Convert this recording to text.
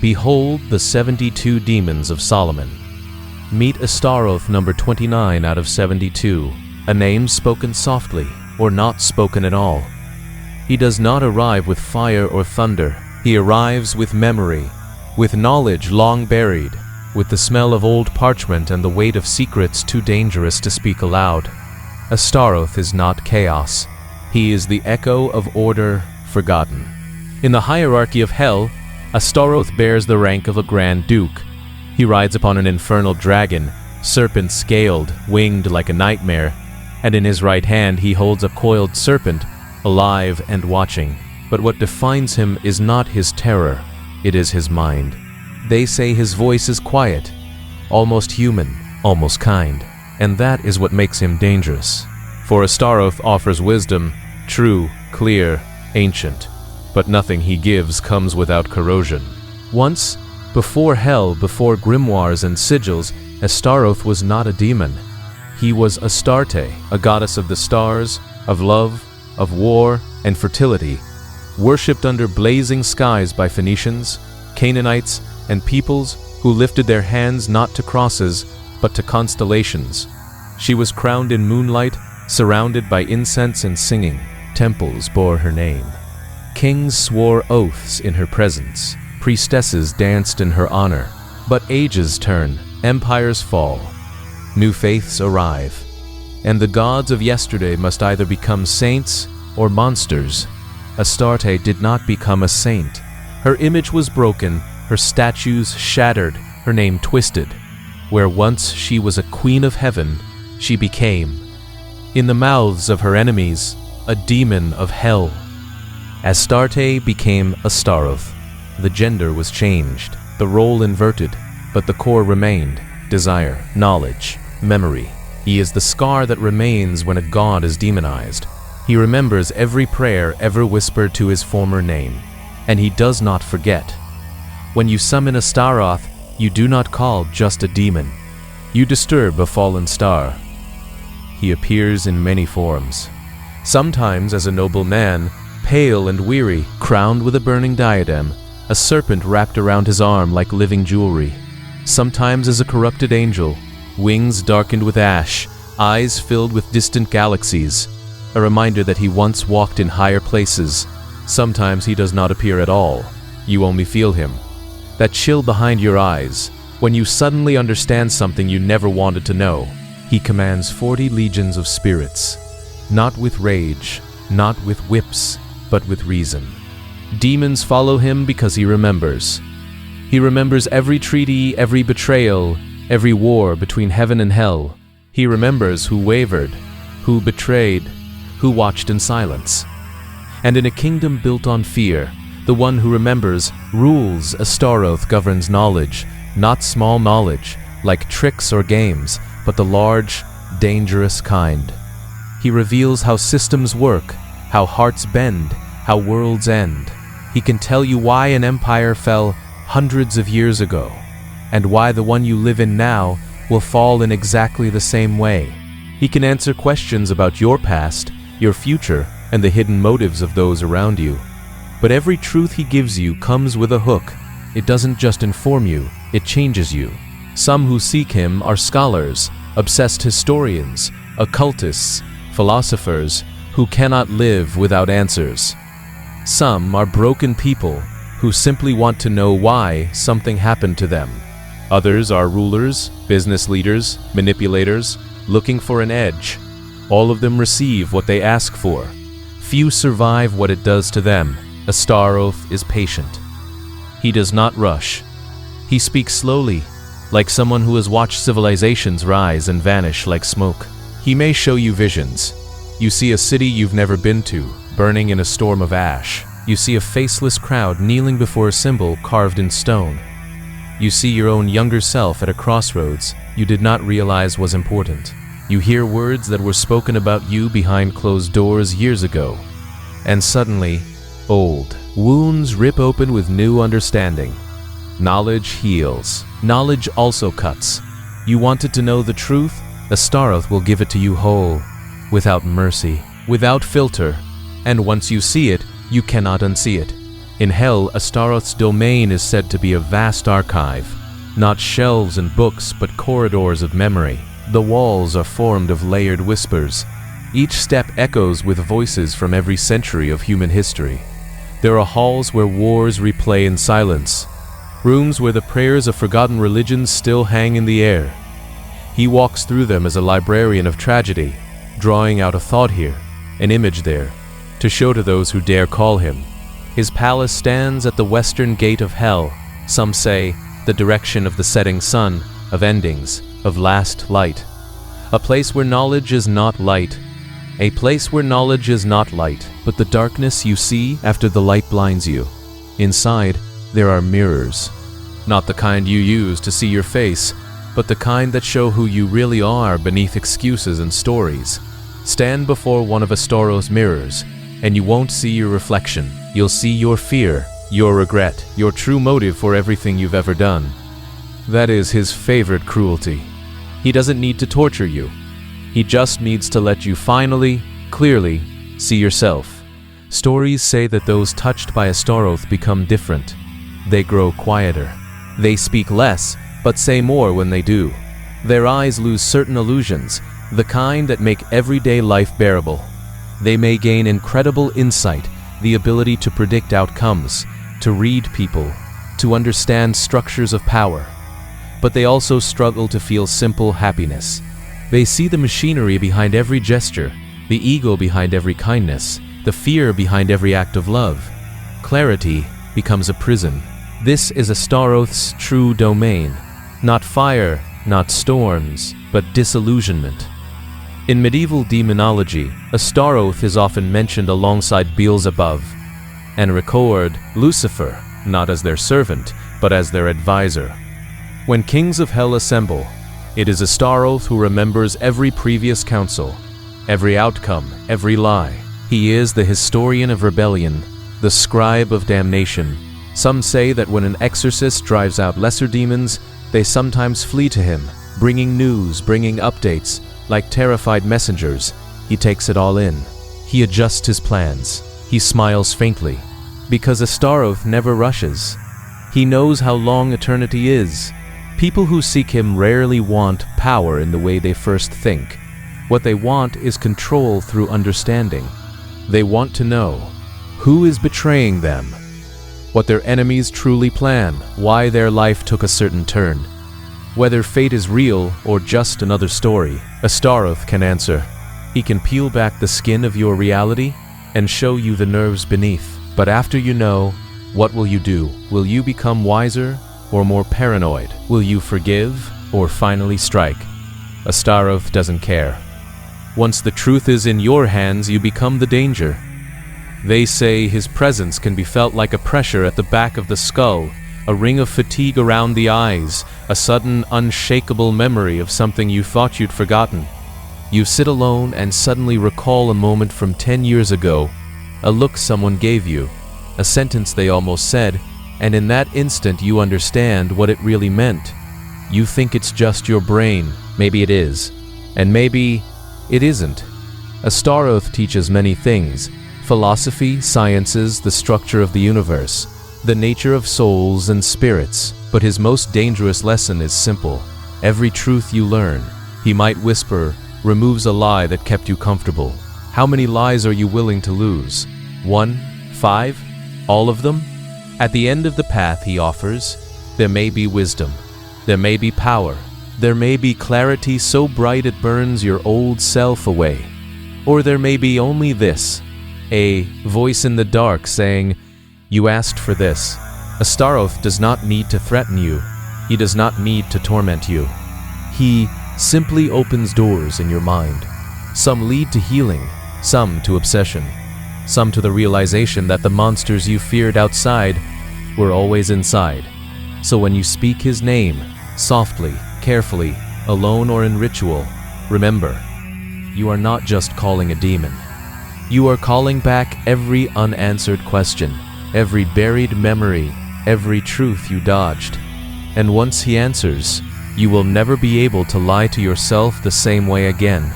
Behold the 72 demons of Solomon. Meet Astaroth number 29 out of 72, a name spoken softly or not spoken at all. He does not arrive with fire or thunder. He arrives with memory, with knowledge long buried, with the smell of old parchment and the weight of secrets too dangerous to speak aloud. Astaroth is not chaos. He is the echo of order forgotten. In the hierarchy of hell, Astaroth bears the rank of a Grand Duke. He rides upon an infernal dragon, serpent-scaled, winged like a nightmare, and in his right hand he holds a coiled serpent, alive and watching. But what defines him is not his terror, it is his mind. They say his voice is quiet, almost human, almost kind, and that is what makes him dangerous. For Astaroth offers wisdom, true, clear, ancient, but nothing he gives comes without corrosion. Once, before hell, before grimoires and sigils, Astaroth was not a demon. He was Astarte, a goddess of the stars, of love, of war, and fertility, worshipped under blazing skies by Phoenicians, Canaanites, and peoples who lifted their hands not to crosses, but to constellations. She was crowned in moonlight, surrounded by incense and singing. Temples bore her name. Kings swore oaths in her presence. Priestesses danced in her honor. But ages turn, empires fall, new faiths arrive, and the gods of yesterday must either become saints or monsters. Astarte did not become a saint. Her image was broken, her statues shattered, her name twisted. Where once she was a queen of heaven, she became, in the mouths of her enemies, a demon of hell. Astarte became Astaroth. The gender was changed, the role inverted, but the core remained: desire, knowledge, memory. He is the scar that remains when a god is demonized. He remembers every prayer ever whispered to his former name, and he does not forget. When you summon Astaroth, you do not call just a demon. You disturb a fallen star. He appears in many forms. Sometimes as a noble man, pale and weary, crowned with a burning diadem, a serpent wrapped around his arm like living jewelry. Sometimes as a corrupted angel, wings darkened with ash, eyes filled with distant galaxies, a reminder that he once walked in higher places. Sometimes he does not appear at all. You only feel him. That chill behind your eyes, when you suddenly understand something you never wanted to know. He commands 40 legions of spirits, not with rage, not with whips, but with reason. Demons follow him because he remembers. He remembers every treaty, every betrayal, every war between heaven and hell. He remembers who wavered, who betrayed, who watched in silence. And in a kingdom built on fear, the one who remembers rules. Astaroth governs knowledge, not small knowledge, like tricks or games, but the large, dangerous kind. He reveals how systems work, how hearts bend, how worlds end. He can tell you why an empire fell hundreds of years ago, and why the one you live in now will fall in exactly the same way. He can answer questions about your past, your future, and the hidden motives of those around you. But every truth he gives you comes with a hook. It doesn't just inform you, it changes you. Some who seek him are scholars, obsessed historians, occultists, philosophers who cannot live without answers. Some are broken people who simply want to know why something happened to them. Others are rulers, business leaders, manipulators, looking for an edge. All of them receive what they ask for. Few survive what it does to them. Astaroth is patient. He does not rush. He speaks slowly, like someone who has watched civilizations rise and vanish like smoke. He may show you visions. You see a city you've never been to, burning in a storm of ash. You see a faceless crowd kneeling before a symbol carved in stone. You see your own younger self at a crossroads you did not realize was important. You hear words that were spoken about you behind closed doors years ago. And suddenly, old wounds rip open with new understanding. Knowledge heals. Knowledge also cuts. You wanted to know the truth? Astaroth will give it to you whole, without mercy, without filter. And once you see it, you cannot unsee it. In hell, Astaroth's domain is said to be a vast archive, not shelves and books, but corridors of memory. The walls are formed of layered whispers. Each step echoes with voices from every century of human history. There are halls where wars replay in silence, rooms where the prayers of forgotten religions still hang in the air. He walks through them as a librarian of tragedy, drawing out a thought here, an image there, to show to those who dare call him. His palace stands at the western gate of hell, some say the direction of the setting sun, of endings, of last light. A place where knowledge is not light. A place where knowledge is not light, but the darkness you see after the light blinds you. Inside, there are mirrors. Not the kind you use to see your face, but the kind that show who you really are beneath excuses and stories. Stand before one of Astaroth's mirrors, and you won't see your reflection. You'll see your fear, your regret, your true motive for everything you've ever done. That is his favorite cruelty. He doesn't need to torture you. He just needs to let you finally, clearly, see yourself. Stories say that those touched by Astaroth become different. They grow quieter. They speak less, but say more when they do. Their eyes lose certain illusions, the kind that make everyday life bearable. They may gain incredible insight, the ability to predict outcomes, to read people, to understand structures of power. But they also struggle to feel simple happiness. They see the machinery behind every gesture, the ego behind every kindness, the fear behind every act of love. Clarity becomes a prison. This is Astaroth's true domain. Not fire, not storms, but disillusionment. In medieval demonology, Astaroth is often mentioned alongside Beelzebub, and record Lucifer, not as their servant, but as their advisor. When kings of hell assemble, it is Astaroth who remembers every previous council, every outcome, every lie. He is the historian of rebellion, the scribe of damnation. Some say that when an exorcist drives out lesser demons, they sometimes flee to him, bringing news, bringing updates. Like terrified messengers, he takes it all in. He adjusts his plans. He smiles faintly, because Astaroth never rushes. He knows how long eternity is. People who seek him rarely want power in the way they first think. What they want is control through understanding. They want to know who is betraying them, what their enemies truly plan, why their life took a certain turn. Whether fate is real or just another story, Astaroth can answer. He can peel back the skin of your reality and show you the nerves beneath. But after you know, what will you do? Will you become wiser or more paranoid? Will you forgive or finally strike? Astaroth doesn't care. Once the truth is in your hands, you become the danger. They say his presence can be felt like a pressure at the back of the skull, a ring of fatigue around the eyes, a sudden, unshakable memory of something you thought you'd forgotten. You sit alone and suddenly recall a moment from 10 years ago, a look someone gave you, a sentence they almost said, and in that instant you understand what it really meant. You think it's just your brain. Maybe it is. And maybe it isn't. Astaroth teaches many things: philosophy, sciences, the structure of the universe, the nature of souls and spirits. But his most dangerous lesson is simple. Every truth you learn, he might whisper, removes a lie that kept you comfortable. How many lies are you willing to lose? 1? 5? All of them? At the end of the path he offers, there may be wisdom, there may be power, there may be clarity so bright it burns your old self away. Or there may be only this, a voice in the dark saying, "You asked for this." Astaroth does not need to threaten you. He does not need to torment you. He simply opens doors in your mind. Some lead to healing, some to obsession, some to the realization that the monsters you feared outside were always inside. So when you speak his name, softly, carefully, alone or in ritual, remember, you are not just calling a demon. You are calling back every unanswered question, every buried memory, every truth you dodged. And once he answers, you will never be able to lie to yourself the same way again.